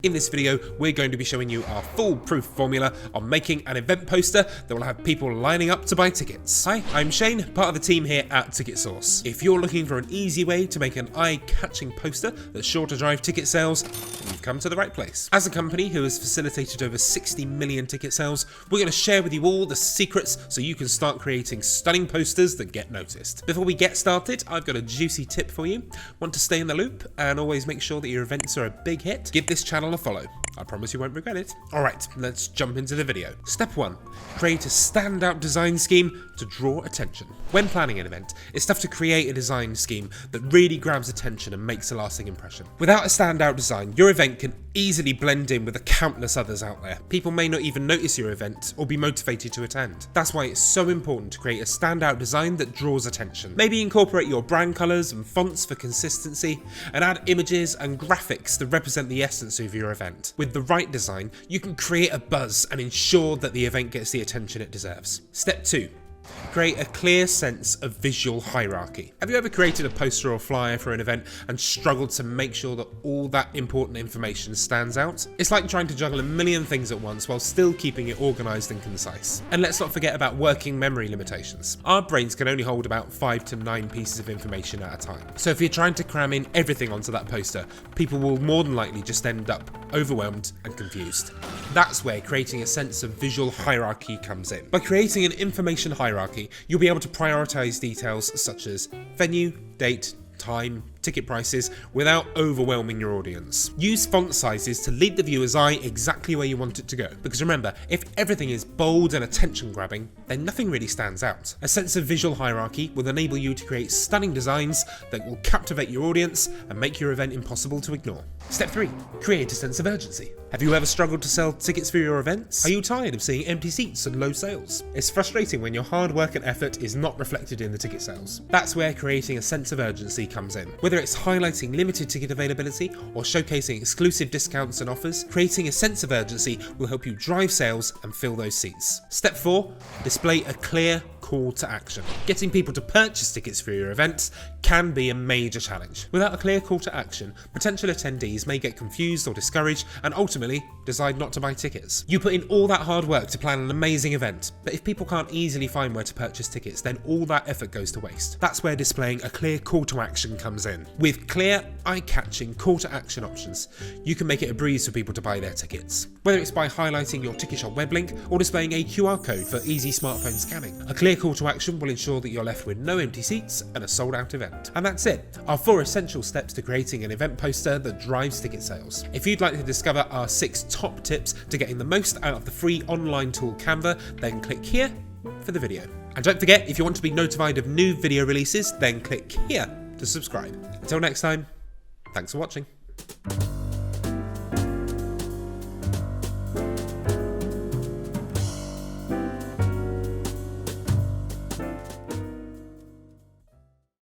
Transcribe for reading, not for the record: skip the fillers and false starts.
In this video, we're going to be showing you our foolproof formula on making an event poster that will have people lining up to buy tickets. Hi, I'm Shane, part of the team here at Ticket Source. If you're looking for an easy way to make an eye-catching poster that's sure to drive ticket sales, then you've come to the right place. As a company who has facilitated over 60 million ticket sales, we're going to share with you all the secrets so you can start creating stunning posters that get noticed. Before we get started, I've got a juicy tip for you. Want to stay in the loop and always make sure that your events are a big hit? Give this channel a follow. I promise you won't regret it. Alright, let's jump into the video. Step 1. Create a standout design scheme to draw attention. When planning an event, it's tough to create a design scheme that really grabs attention and makes a lasting impression. Without a standout design, your event can easily blend in with the countless others out there. People may not even notice your event or be motivated to attend. That's why it's so important to create a standout design that draws attention. Maybe incorporate your brand colours and fonts for consistency, and add images and graphics that represent the essence of your event. With the right design, you can create a buzz and ensure that the event gets the attention it deserves. Step 2. Create a clear sense of visual hierarchy. Have you ever created a poster or flyer for an event and struggled to make sure that all that important information stands out? It's like trying to juggle a million things at once while still keeping it organised and concise. And let's not forget about working memory limitations. Our brains can only hold about 5 to 9 pieces of information at a time. So if you're trying to cram in everything onto that poster, people will more than likely just end up overwhelmed and confused. That's where creating a sense of visual hierarchy comes in. By creating an information hierarchy, you'll be able to prioritize details such as venue, date, time, ticket prices without overwhelming your audience. Use font sizes to lead the viewer's eye exactly where you want it to go. Because remember, if everything is bold and attention grabbing, then nothing really stands out. A sense of visual hierarchy will enable you to create stunning designs that will captivate your audience and make your event impossible to ignore. Step 3. Create a sense of urgency. Have you ever struggled to sell tickets for your events? Are you tired of seeing empty seats and low sales? It's frustrating when your hard work and effort is not reflected in the ticket sales. That's where creating a sense of urgency comes in. Whether it's highlighting limited ticket availability or showcasing exclusive discounts and offers, creating a sense of urgency will help you drive sales and fill those seats. Step 4. Display a clear call to action. Getting people to purchase tickets for your events can be a major challenge. Without a clear call to action, potential attendees may get confused or discouraged and ultimately decide not to buy tickets. You put in all that hard work to plan an amazing event, but if people can't easily find where to purchase tickets, then all that effort goes to waste. That's where displaying a clear call to action comes in. With clear, eye-catching call to action options, you can make it a breeze for people to buy their tickets. Whether it's by highlighting your ticket shop web link or displaying a QR code for easy smartphone scanning, a clear call to action will ensure that you're left with no empty seats and a sold out event. And that's it, our 4 essential steps to creating an event poster that drives ticket sales. If you'd like to discover our 6 top tips to getting the most out of the free online tool Canva, then click here for the video. And don't forget, if you want to be notified of new video releases, then click here to subscribe. Until next time, thanks for watching.